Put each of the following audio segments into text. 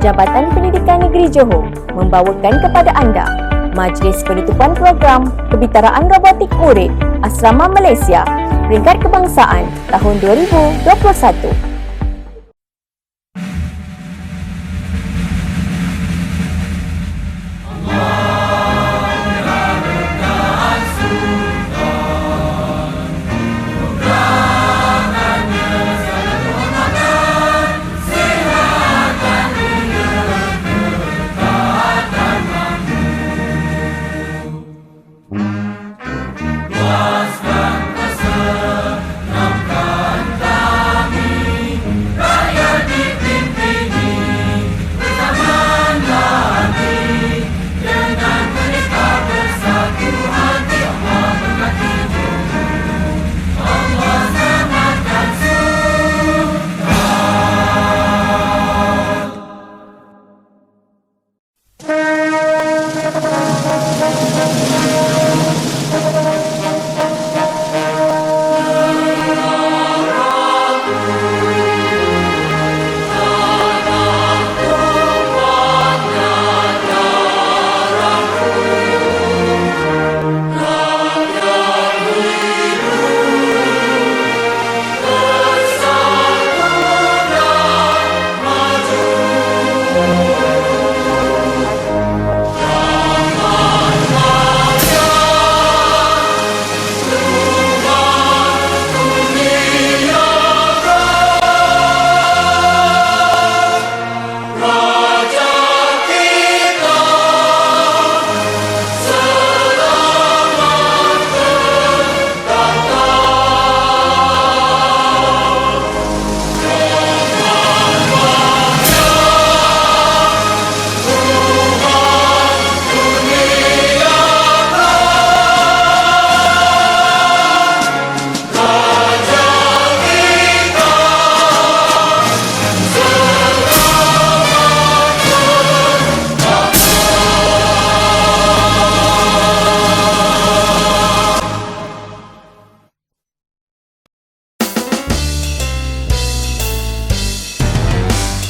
Jabatan Pendidikan Negeri Johor membawakan kepada anda Majlis Penutupan Program Kebitaraan Robotik Murid Asrama Malaysia Peringkat Kebangsaan tahun 2021.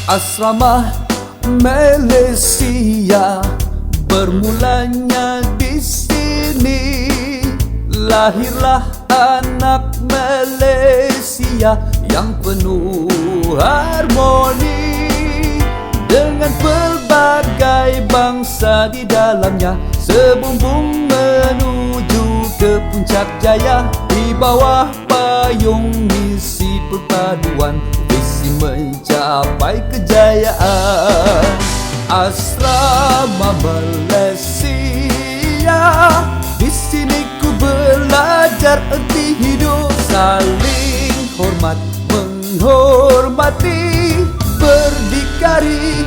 Asrama Malaysia bermulanya di sini. Lahirlah anak Malaysia yang penuh harmoni, dengan pelbagai bangsa di dalamnya, sebumbung menuju ke puncak jaya. Di bawah payung misi perpaduan, visi mencapai kejayaan. Asrama Malaysia, di sini ku belajar erti hidup, saling hormat menghormati, berdikari,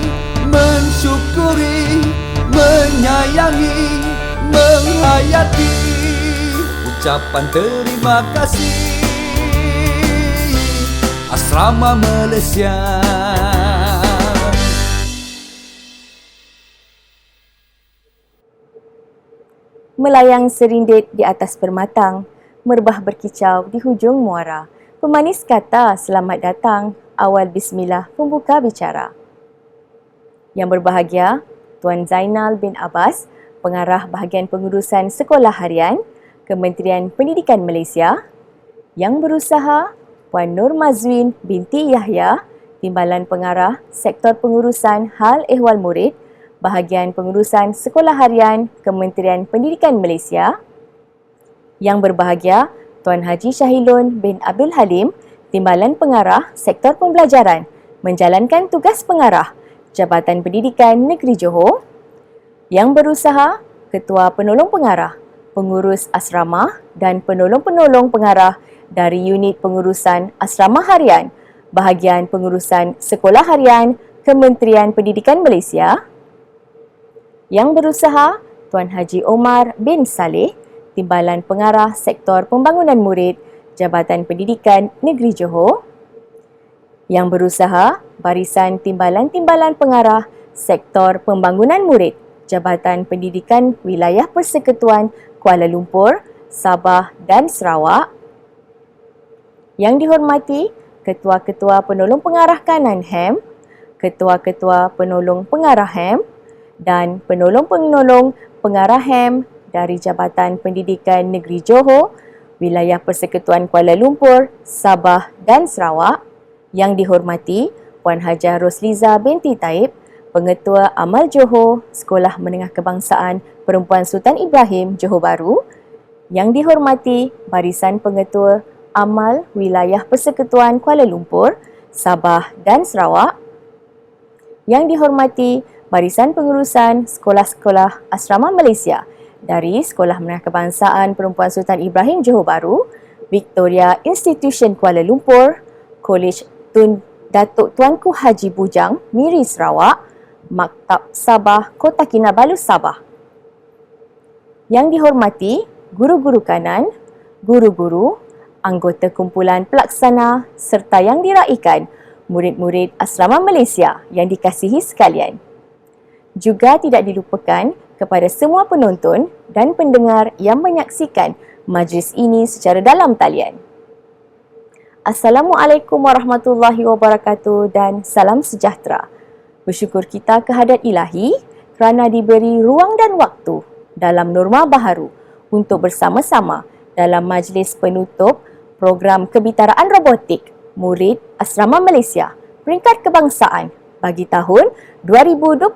mensyukuri, menyayangi, menghayati. Ucapan terima kasih Asrama Malaysia. Melayang serindit di atas permatang, merbah berkicau di hujung muara. Pemanis kata selamat datang, awal bismillah pembuka bicara. Yang berbahagia, Tuan Zainal bin Abbas, Pengarah Bahagian Pengurusan Sekolah Harian, Kementerian Pendidikan Malaysia. Yang berusaha, Puan Nur Mazwin binti Yahya, Timbalan Pengarah Sektor Pengurusan Hal Ehwal Murid, Bahagian Pengurusan Sekolah Harian, Kementerian Pendidikan Malaysia. Yang berbahagia, Tuan Haji Syahilun bin Abdul Halim, Timbalan Pengarah Sektor Pembelajaran, menjalankan tugas pengarah Jabatan Pendidikan Negeri Johor. Yang berusaha, Ketua Penolong Pengarah, Pengurus Asrama dan Penolong-penolong Pengarah dari Unit Pengurusan Asrama Harian, Bahagian Pengurusan Sekolah Harian, Kementerian Pendidikan Malaysia. Yang berusaha, Tuan Haji Omar bin Saleh, Timbalan Pengarah Sektor Pembangunan Murid, Jabatan Pendidikan Negeri Johor. Yang berusaha, Barisan Timbalan-Timbalan Pengarah Sektor Pembangunan Murid, Jabatan Pendidikan Wilayah Persekutuan Kuala Lumpur, Sabah dan Sarawak. Yang dihormati Ketua-Ketua Penolong Pengarah Kanan HEM, ketua-ketua penolong pengarah HEM dan penolong-penolong pengarah HEM dari Jabatan Pendidikan Negeri Johor, Wilayah Persekutuan Kuala Lumpur, Sabah dan Sarawak, yang dihormati Puan Hajah Rosliza binti Taib, Pengetua Amal Johor, Sekolah Menengah Kebangsaan Perempuan Sultan Ibrahim Johor Bahru, yang dihormati Barisan Pengetua Amal Wilayah Persekutuan Kuala Lumpur, Sabah dan Sarawak, yang dihormati Barisan Pengurusan Sekolah-Sekolah Asrama Malaysia dari Sekolah Menengah Kebangsaan Perempuan Sultan Ibrahim Johor Bahru, Victoria Institution Kuala Lumpur, Kolej Datuk Tuanku Haji Bujang, Miri Sarawak, Maktab Sabah, Kota Kinabalu, Sabah. Yang dihormati guru-guru kanan, guru-guru, anggota kumpulan pelaksana serta yang diraikan murid-murid Asrama Malaysia yang dikasihi sekalian. Juga tidak dilupakan kepada semua penonton dan pendengar yang menyaksikan majlis ini secara dalam talian. Assalamualaikum warahmatullahi wabarakatuh dan salam sejahtera. Bersyukur kita kehadrat Ilahi kerana diberi ruang dan waktu dalam norma baharu untuk bersama-sama dalam majlis penutup program kebitaraan robotik murid Asrama Malaysia peringkat kebangsaan bagi tahun 2021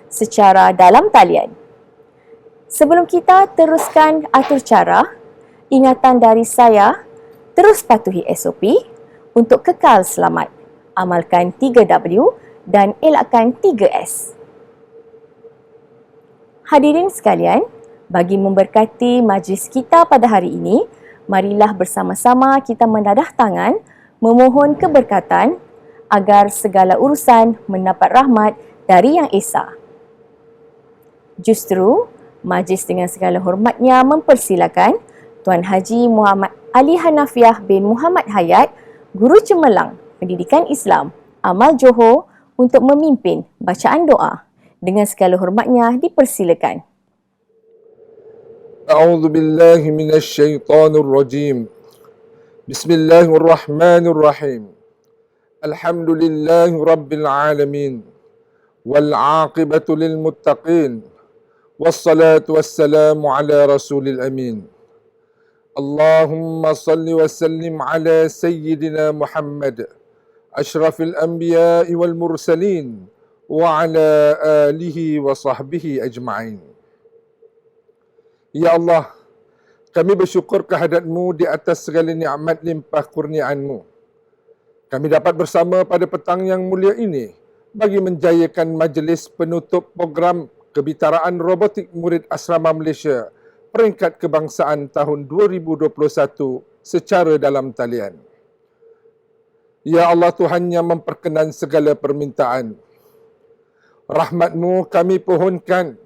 secara dalam talian. Sebelum kita teruskan atur cara, ingatan dari saya, terus patuhi SOP untuk kekal selamat. Amalkan 3W dan elakkan 3S. Hadirin sekalian, bagi memberkati majlis kita pada hari ini, marilah bersama-sama kita mendadah tangan memohon keberkatan agar segala urusan mendapat rahmat dari Yang Esa. Justru, majlis dengan segala hormatnya mempersilakan Tuan Haji Muhammad Ali Hanafiah bin Muhammad Hayat, Guru Cemerlang Pendidikan Islam Amal Johor untuk memimpin bacaan doa. Dengan segala hormatnya dipersilakan. A'udzu billahi minasy syaithanir rajim. Bismillahirrahmanirrahim. Alhamdulillahi rabbil alamin. Wal 'aqibatu lil muttaqin. Wassalatu wassalamu ala rasulil amin. Allahumma salli wa sallim ala sayyidina Muhammad asyrafil anbiya'i wal mursalin wa ala alihi wa sahbihi ajma'in. Ya Allah, kami bersyukur kehadrat-Mu di atas segala nikmat limpah kurniaan-Mu. Kami dapat bersama pada petang yang mulia ini bagi menjayakan majlis penutup program kebitaraan robotik murid Asrama Malaysia peringkat kebangsaan tahun 2021 secara dalam talian. Ya Allah, Tuhan yang memperkenan segala permintaan. Rahmat-Mu kami pohonkan,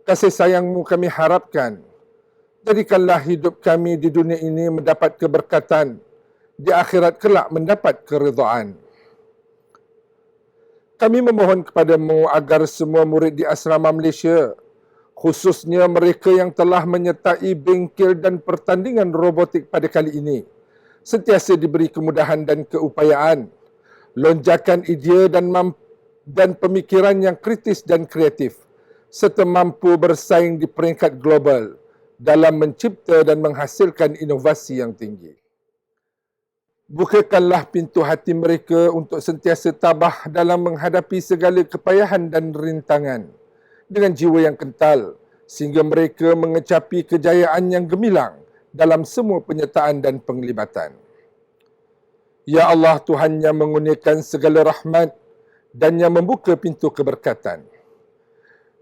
kasih sayang-Mu kami harapkan. Jadikanlah hidup kami di dunia ini mendapat keberkatan, di akhirat kelak mendapat keridhaan. Kami memohon kepada-Mu agar semua murid di Asrama Malaysia, khususnya mereka yang telah menyertai bengkel dan pertandingan robotik pada kali ini, sentiasa diberi kemudahan dan keupayaan, lonjakan idea dan pemikiran yang kritis dan kreatif, serta mampu bersaing di peringkat global dalam mencipta dan menghasilkan inovasi yang tinggi. Bukakanlah pintu hati mereka untuk sentiasa tabah dalam menghadapi segala kepayahan dan rintangan dengan jiwa yang kental, sehingga mereka mengecapi kejayaan yang gemilang dalam semua penyertaan dan penglibatan. Ya Allah, Tuhan yang mengurniakan segala rahmat dan yang membuka pintu keberkatan.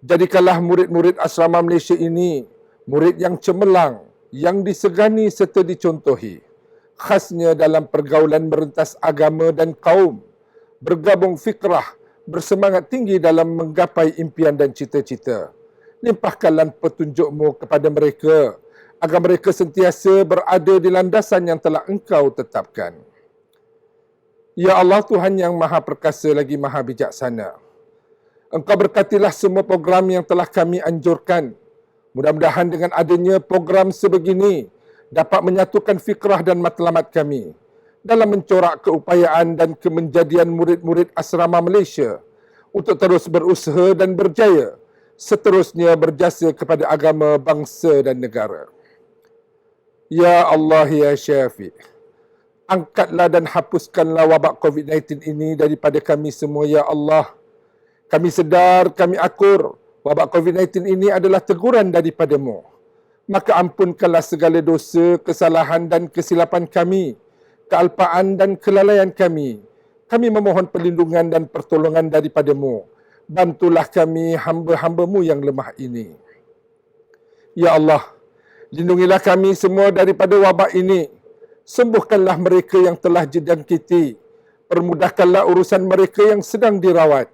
Jadikanlah murid-murid Asrama Malaysia ini murid yang cemerlang, yang disegani serta dicontohi, khasnya dalam pergaulan merentas agama dan kaum, bergabung fikrah, bersemangat tinggi dalam menggapai impian dan cita-cita. Limpahkanlah petunjuk-Mu kepada mereka, agar mereka sentiasa berada di landasan yang telah Engkau tetapkan. Ya Allah, Tuhan yang Maha Perkasa lagi Maha Bijaksana, Engkau berkatilah semua program yang telah kami anjurkan. Mudah-mudahan dengan adanya program sebegini dapat menyatukan fikrah dan matlamat kami, dalam mencorak keupayaan dan kemenjadian murid-murid asrama Malaysia untuk terus berusaha dan berjaya, seterusnya berjasa kepada agama, bangsa dan negara. Ya Allah, Ya Syafi', angkatlah dan hapuskanlah wabak COVID-19 ini daripada kami semua, Ya Allah. Kami sedar, kami akur, wabak COVID-19 ini adalah teguran daripada-Mu. Maka ampunkanlah segala dosa, kesalahan dan kesilapan kami, kealpaan dan kelalaian kami. Kami memohon perlindungan dan pertolongan daripada-Mu. Bantulah kami, hamba-hamba-Mu yang lemah ini. Ya Allah, lindungilah kami semua daripada wabak ini. Sembuhkanlah mereka yang telah dijangkiti. Permudahkanlah urusan mereka yang sedang dirawat.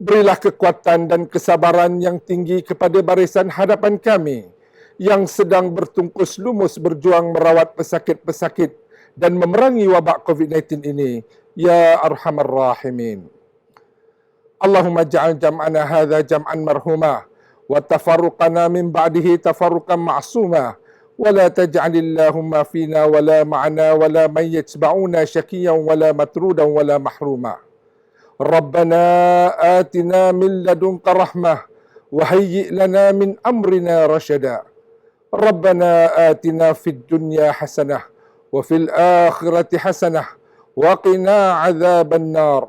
Berilah kekuatan dan kesabaran yang tinggi kepada barisan hadapan kami yang sedang bertungkus lumus berjuang merawat pesakit-pesakit dan memerangi wabak COVID-19 ini. Ya Arhamar Rahimin. Allahumma ja'al jam'ana hadha jam'an marhumah wa tafarruqana min ba'dihi tafarruqan ma'sumah wa la taj'alillahumma fina wa la ma'ana wa la man yatba'una syakiyan wa la matrudan wa la mahrumah. ربنا آتنا من لدنك رحمة وهيئ لنا من أمرنا رشدا ربنا آتنا في الدنيا حسنة وفي الآخرة حسنة وقنا عذاب النار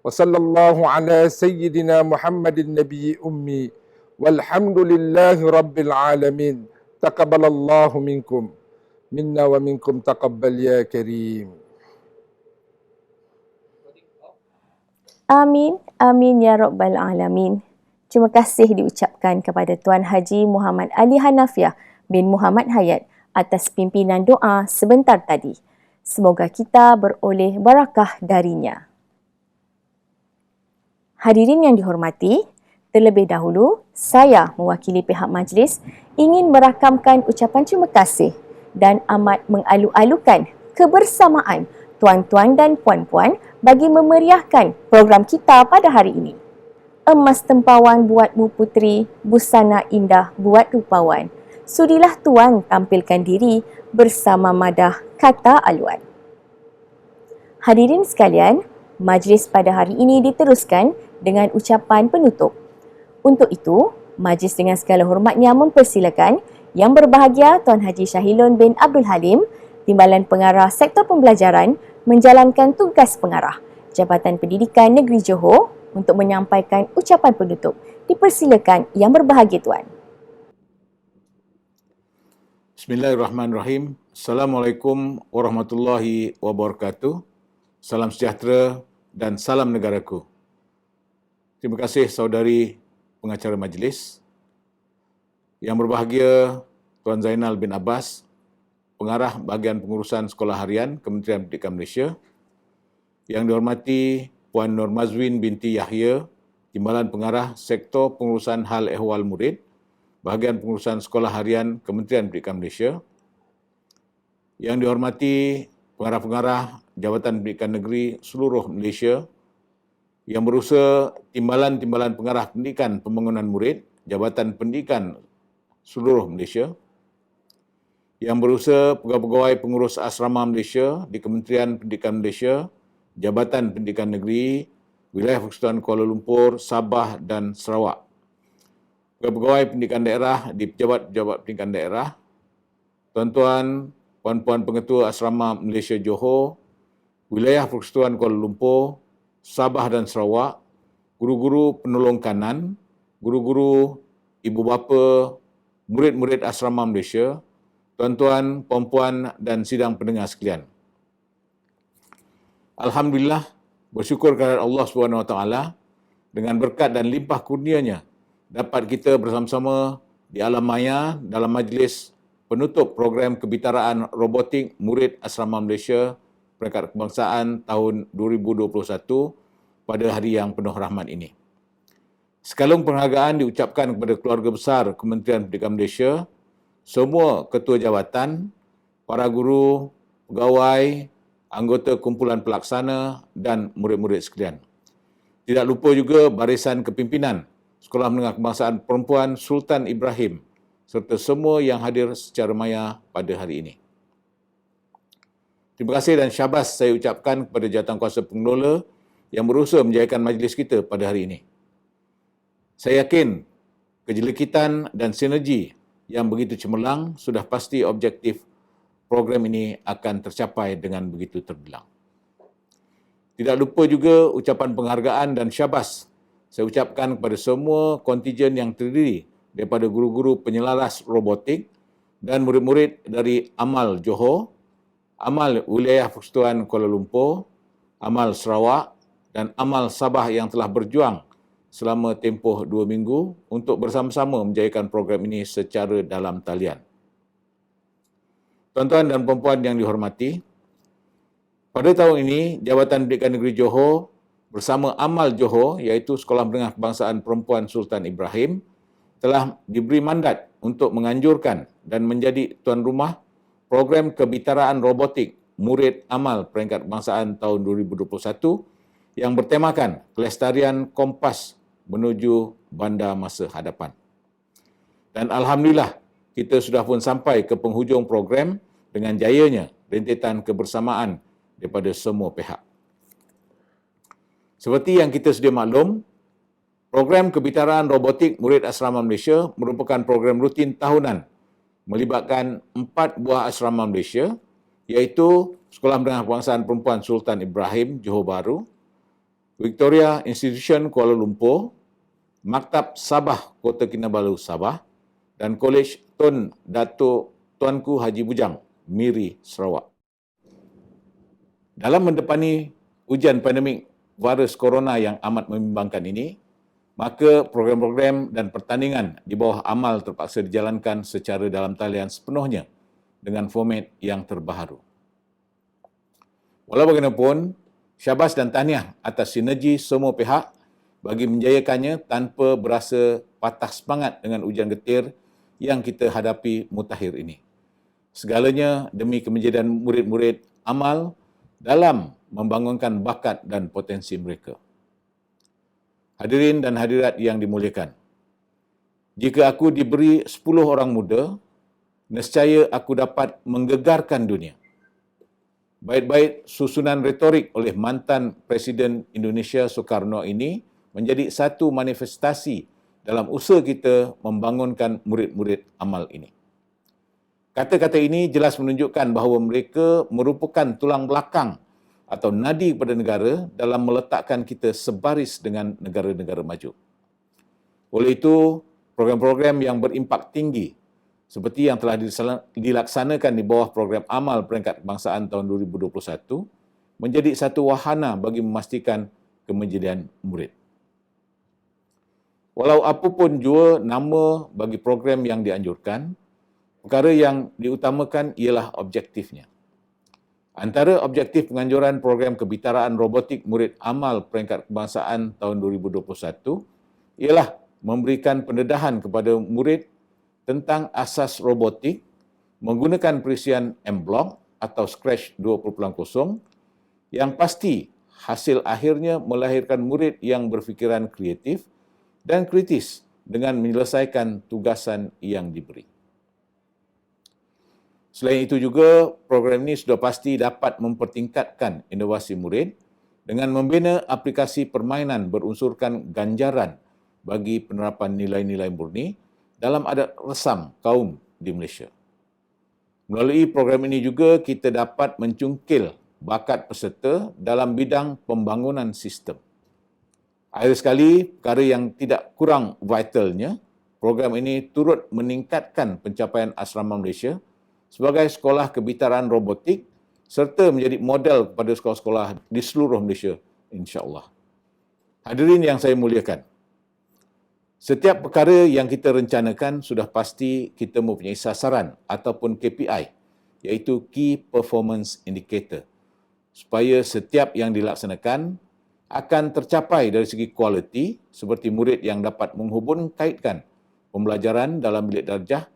وصلى الله على سيدنا محمد النبي أمي والحمد لله رب العالمين تقبل الله منكم منا ومنكم تقبل يا كريم. Amin, amin ya Rabbal Alamin. Terima kasih diucapkan kepada Tuan Haji Muhammad Ali Hanafiah bin Muhammad Hayat atas pimpinan doa sebentar tadi. Semoga kita beroleh barakah darinya. Hadirin yang dihormati, terlebih dahulu saya mewakili pihak majlis ingin merakamkan ucapan terima kasih dan amat mengalu-alukan kebersamaan tuan-tuan dan puan-puan bagi memeriahkan program kita pada hari ini. Emas tempawan buatmu putri, busana indah buat rupawan. Sudilah tuan tampilkan diri bersama madah kata aluan. Hadirin sekalian, majlis pada hari ini diteruskan dengan ucapan penutup. Untuk itu, majlis dengan segala hormatnya mempersilakan Yang berbahagia Tuan Haji Syahilun bin Abdul Halim, Timbalan Pengarah Sektor Pembelajaran, menjalankan tugas pengarah Jabatan Pendidikan Negeri Johor untuk menyampaikan ucapan penutup. Dipersilakan Yang berbahagia Tuan. Bismillahirrahmanirrahim. Assalamualaikum warahmatullahi wabarakatuh. Salam sejahtera dan salam negaraku. Terima kasih saudari pengacara majlis. Yang berbahagia Tuan Zainal bin Abbas, Pengarah Bahagian Pengurusan Sekolah Harian Kementerian Pendidikan Malaysia. Yang dihormati Puan Nur Mazwin binti Yahya, Timbalan Pengarah Sektor Pengurusan Hal Ehwal Murid, Bahagian Pengurusan Sekolah Harian Kementerian Pendidikan Malaysia. Yang dihormati pengarah-pengarah Jabatan Pendidikan Negeri seluruh Malaysia, yang berusaha Timbalan-Timbalan Pengarah Pendidikan Pembangunan Murid, Jabatan Pendidikan seluruh Malaysia, yang berusaha pegawai-pegawai pengurus asrama Malaysia di Kementerian Pendidikan Malaysia, Jabatan Pendidikan Negeri, Wilayah Persekutuan Kuala Lumpur, Sabah dan Sarawak, pegawai pendidikan daerah di pejabat-pejabat pendidikan daerah, tuan-tuan, puan-puan pengetua asrama Malaysia Johor, Wilayah Persekutuan Kuala Lumpur, Sabah dan Sarawak, guru-guru penolong kanan, guru-guru, ibu bapa, murid-murid asrama Malaysia, tuan-tuan, puan-puan dan sidang pendengar sekalian. Alhamdulillah, bersyukur kepada Allah SWT dengan berkat dan limpah kurnianya dapat kita bersama-sama di alam maya dalam majlis penutup program kebitaraan robotik murid asrama Malaysia peringkat kebangsaan tahun 2021 pada hari yang penuh rahmat ini. Sekalung penghargaan diucapkan kepada keluarga besar Kementerian Pendidikan Malaysia, semua ketua jabatan, para guru, pegawai, anggota kumpulan pelaksana dan murid-murid sekalian. Tidak lupa juga barisan kepimpinan Sekolah Menengah Kebangsaan Perempuan Sultan Ibrahim serta semua yang hadir secara maya pada hari ini. Terima kasih dan syabas saya ucapkan kepada jawatankuasa pengelola yang berusaha menjayakan majlis kita pada hari ini. Saya yakin kejelikitan dan sinergi yang begitu cemerlang sudah pasti objektif program ini akan tercapai dengan begitu terbilang. Tidak lupa juga ucapan penghargaan dan syabas saya ucapkan kepada semua kontijen yang terdiri daripada guru-guru penyelaras robotik dan murid-murid dari Amal Johor, Amal Wilayah Persekutuan Kuala Lumpur, Amal Sarawak dan Amal Sabah yang telah berjuang selama tempoh 2 minggu untuk bersama-sama menjayakan program ini secara dalam talian. Tuan-tuan dan puan-puan yang dihormati, pada tahun ini Jabatan Pendidikan Negeri Johor bersama Amal Johor iaitu Sekolah Menengah Kebangsaan Perempuan Sultan Ibrahim telah diberi mandat untuk menganjurkan dan menjadi tuan rumah program kebitaraan robotik Murid Amal Peringkat Kebangsaan tahun 2021 yang bertemakan kelestarian kompas menuju bandar masa hadapan. Dan Alhamdulillah, kita sudah pun sampai ke penghujung program dengan jayanya rentetan kebersamaan daripada semua pihak. Seperti yang kita sedia maklum, program kebitaraan robotik Murid Asrama Malaysia merupakan program rutin tahunan melibatkan 4 buah asrama Malaysia iaitu Sekolah Menengah Kebangsaan Perempuan Sultan Ibrahim Johor Bahru, Victoria Institution Kuala Lumpur, Maktab Sabah Kota Kinabalu Sabah dan Kolej Tun Datuk Tuanku Haji Bujang Miri Sarawak. Dalam mendepani ujian pandemik virus corona yang amat membimbangkan ini, maka program-program dan pertandingan di bawah Amal terpaksa dijalankan secara dalam talian sepenuhnya dengan format yang terbaharu. Walau bagaimanapun, syabas dan tahniah atas sinergi semua pihak bagi menjayakannya tanpa berasa patah semangat dengan ujian getir yang kita hadapi mutakhir ini. Segalanya demi kemenjadian murid-murid Amal dalam membangunkan bakat dan potensi mereka. Hadirin dan hadirat yang dimuliakan, jika aku diberi 10 orang muda, nescaya aku dapat menggegarkan dunia. Bait-bait susunan retorik oleh mantan Presiden Indonesia Soekarno ini menjadi satu manifestasi dalam usaha kita membangunkan murid-murid Amal ini. Kata-kata ini jelas menunjukkan bahawa mereka merupakan tulang belakang atau nadi kepada negara dalam meletakkan kita sebaris dengan negara-negara maju. Oleh itu, program-program yang berimpak tinggi seperti yang telah dilaksanakan di bawah program Amal Peringkat Kebangsaan tahun 2021 menjadi satu wahana bagi memastikan kemenjadian murid. Walau apapun jua nama bagi program yang dianjurkan, perkara yang diutamakan ialah objektifnya. Antara objektif penganjuran program kebitaraan robotik Murid Amal Peringkat Kebangsaan tahun 2021 ialah memberikan pendedahan kepada murid tentang asas robotik menggunakan perisian M-Block atau Scratch 2.0 yang pasti hasil akhirnya melahirkan murid yang berfikiran kreatif dan kritis dengan menyelesaikan tugasan yang diberi. Selain itu juga, program ini sudah pasti dapat mempertingkatkan inovasi murid dengan membina aplikasi permainan berunsurkan ganjaran bagi penerapan nilai-nilai murni dalam adat resam kaum di Malaysia. Melalui program ini juga kita dapat mencungkil bakat peserta dalam bidang pembangunan sistem. Akhir sekali, perkara yang tidak kurang vitalnya, program ini turut meningkatkan pencapaian Asrama Malaysia sebagai sekolah kebitaraan robotik serta menjadi model kepada sekolah-sekolah di seluruh Malaysia, insya-Allah. Hadirin yang saya muliakan, setiap perkara yang kita rencanakan sudah pasti kita mempunyai sasaran ataupun KPI, iaitu Key Performance Indicator, supaya setiap yang dilaksanakan akan tercapai dari segi kualiti seperti murid yang dapat menghubung kaitkan pembelajaran dalam bilik darjah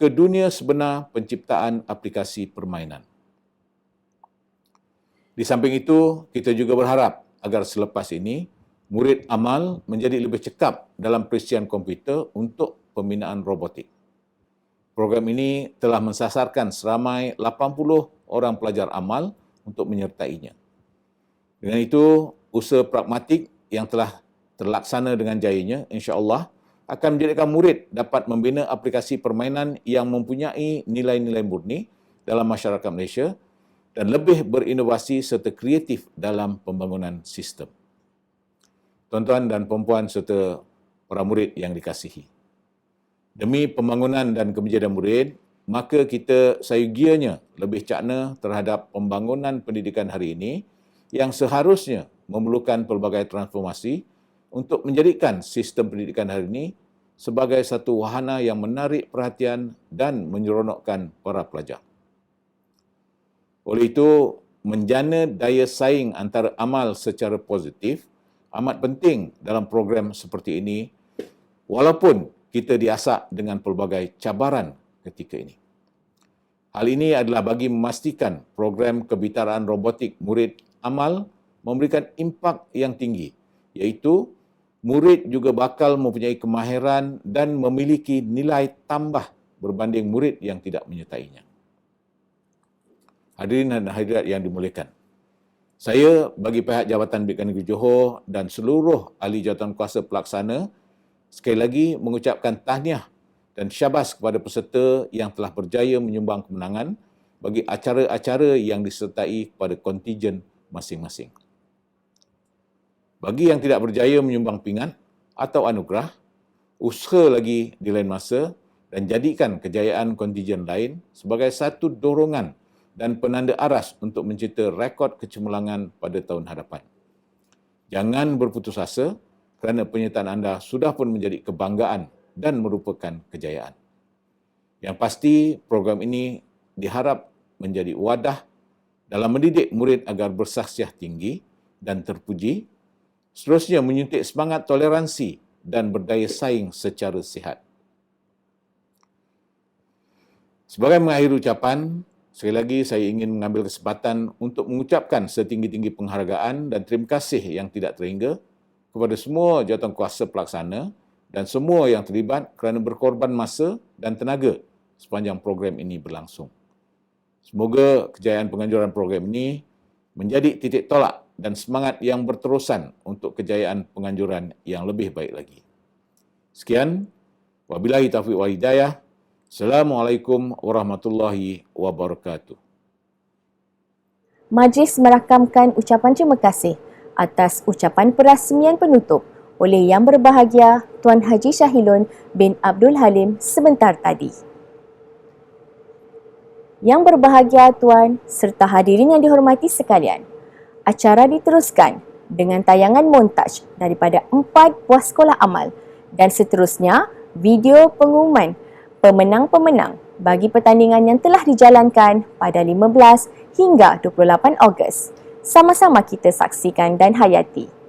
ke dunia sebenar penciptaan aplikasi permainan. Di samping itu, kita juga berharap agar selepas ini, murid Amal menjadi lebih cekap dalam perisian komputer untuk pembinaan robotik. Program ini telah mensasarkan seramai 80 orang pelajar Amal untuk menyertainya. Dengan itu, usaha pragmatik yang telah terlaksana dengan jayanya, insya-Allah akan menjadikan murid dapat membina aplikasi permainan yang mempunyai nilai-nilai murni dalam masyarakat Malaysia dan lebih berinovasi serta kreatif dalam pembangunan sistem. Tuan-tuan dan puan-puan serta para murid yang dikasihi. Demi pembangunan dan kemajuan murid, maka kita sayugianya lebih cakna terhadap pembangunan pendidikan hari ini yang seharusnya memerlukan pelbagai transformasi untuk menjadikan sistem pendidikan hari ini sebagai satu wahana yang menarik perhatian dan menyeronokkan para pelajar. Oleh itu, menjana daya saing antara amal secara positif amat penting dalam program seperti ini, walaupun kita diasak dengan pelbagai cabaran ketika ini. Hal ini adalah bagi memastikan program kebitaraan robotik murid amal memberikan impak yang tinggi, iaitu murid juga bakal mempunyai kemahiran dan memiliki nilai tambah berbanding murid yang tidak menyertainya. Hadirin dan hadirat yang dimuliakan, saya bagi pihak Jabatan Pendidikan Negeri Johor dan seluruh ahli jawatankuasa pelaksana sekali lagi mengucapkan tahniah dan syabas kepada peserta yang telah berjaya menyumbang kemenangan bagi acara-acara yang disertai kepada kontijen masing-masing. Bagi yang tidak berjaya menyumbang pingat atau anugerah, usaha lagi di lain masa dan jadikan kejayaan kontijen lain sebagai satu dorongan dan penanda aras untuk mencipta rekod kecemerlangan pada tahun hadapan. Jangan berputus asa kerana penyertaan anda sudah pun menjadi kebanggaan dan merupakan kejayaan. Yang pasti, program ini diharap menjadi wadah dalam mendidik murid agar bersaksiah tinggi dan terpuji, seterusnya menyuntik semangat toleransi dan berdaya saing secara sihat. Sebagai mengakhiri ucapan, sekali lagi saya ingin mengambil kesempatan untuk mengucapkan setinggi-tinggi penghargaan dan terima kasih yang tidak terhingga kepada semua jawatankuasa pelaksana dan semua yang terlibat kerana berkorban masa dan tenaga sepanjang program ini berlangsung. Semoga kejayaan penganjuran program ini menjadi titik tolak dan semangat yang berterusan untuk kejayaan penganjuran yang lebih baik lagi. Sekian, wabillahi taufiq wal hidayah. Assalamualaikum warahmatullahi wabarakatuh. Majlis merakamkan ucapan terima kasih atas ucapan perasmian penutup oleh Yang Berbahagia Tuan Haji Syahilun bin Abdul Halim sebentar tadi. Yang Berbahagia Tuan serta hadirin yang dihormati sekalian, acara diteruskan dengan tayangan montaj daripada 4 buah sekolah amal dan seterusnya video pengumuman pemenang-pemenang bagi pertandingan yang telah dijalankan pada 15 hingga 28 Ogos. Sama-sama kita saksikan dan hayati.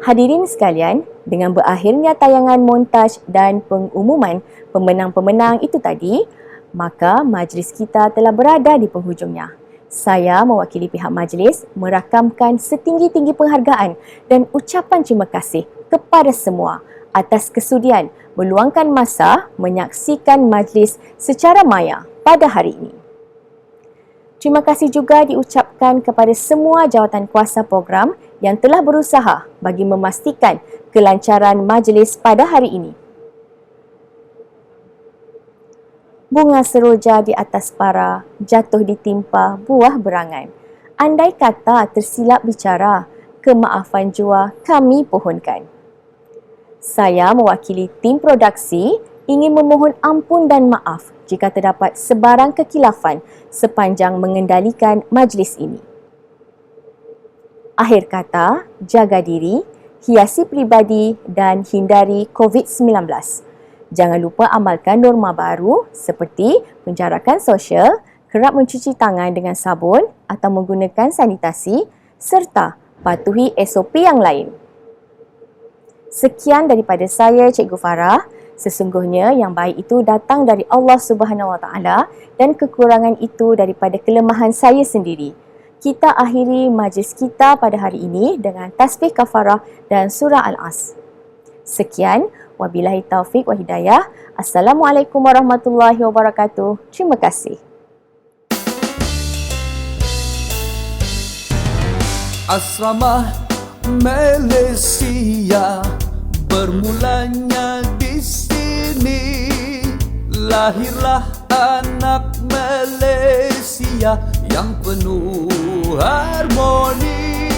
Hadirin sekalian, dengan berakhirnya tayangan montaj dan pengumuman pemenang-pemenang itu tadi, maka majlis kita telah berada di penghujungnya. Saya mewakili pihak majlis merakamkan setinggi-tinggi penghargaan dan ucapan terima kasih kepada semua atas kesudian meluangkan masa menyaksikan majlis secara maya pada hari ini. Terima kasih juga diucapkan kepada semua jawatan kuasa program yang telah berusaha bagi memastikan kelancaran majlis pada hari ini. Bunga seroja di atas para jatuh ditimpa buah berangan. Andai kata tersilap bicara, kemaafan jua kami pohonkan. Saya mewakili tim produksi ingin memohon ampun dan maaf jika terdapat sebarang kekhilafan sepanjang mengendalikan majlis ini. Akhir kata, jaga diri, hiasi peribadi dan hindari COVID-19. Jangan lupa amalkan norma baru seperti penjarakan sosial, kerap mencuci tangan dengan sabun atau menggunakan sanitasi serta patuhi SOP yang lain. Sekian daripada saya, Cikgu Farah. Sesungguhnya yang baik itu datang dari Allah Subhanahu Wa Taala dan kekurangan itu daripada kelemahan saya sendiri. Kita akhiri majlis kita pada hari ini dengan tasbih kafarah dan surah Al-As. Sekian, wabillahi taufik wa hidayah. Assalamualaikum warahmatullahi wabarakatuh. Terima kasih. Asrama Malaysia bermulanya di sini. Lahirlah anak Malaysia yang penuh harmoni,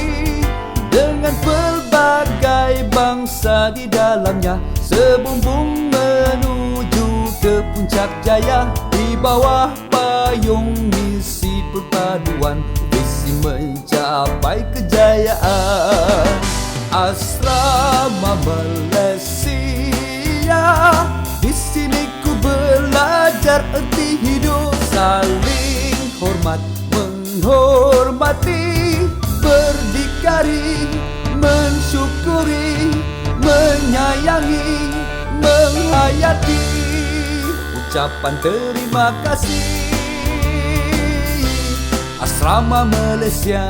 dengan pelbagai bangsa di dalamnya, sebumbung menuju ke puncak jaya. Di bawah payung misi perpaduan, visi mencapai kejayaan. Asrama Malaysia, di sini ku belajar erti hidup, saling hormat menghormati, berdikari, mensyukuri, menyayangi, menghayati, ucapan terima kasih. Asrama Malaysia.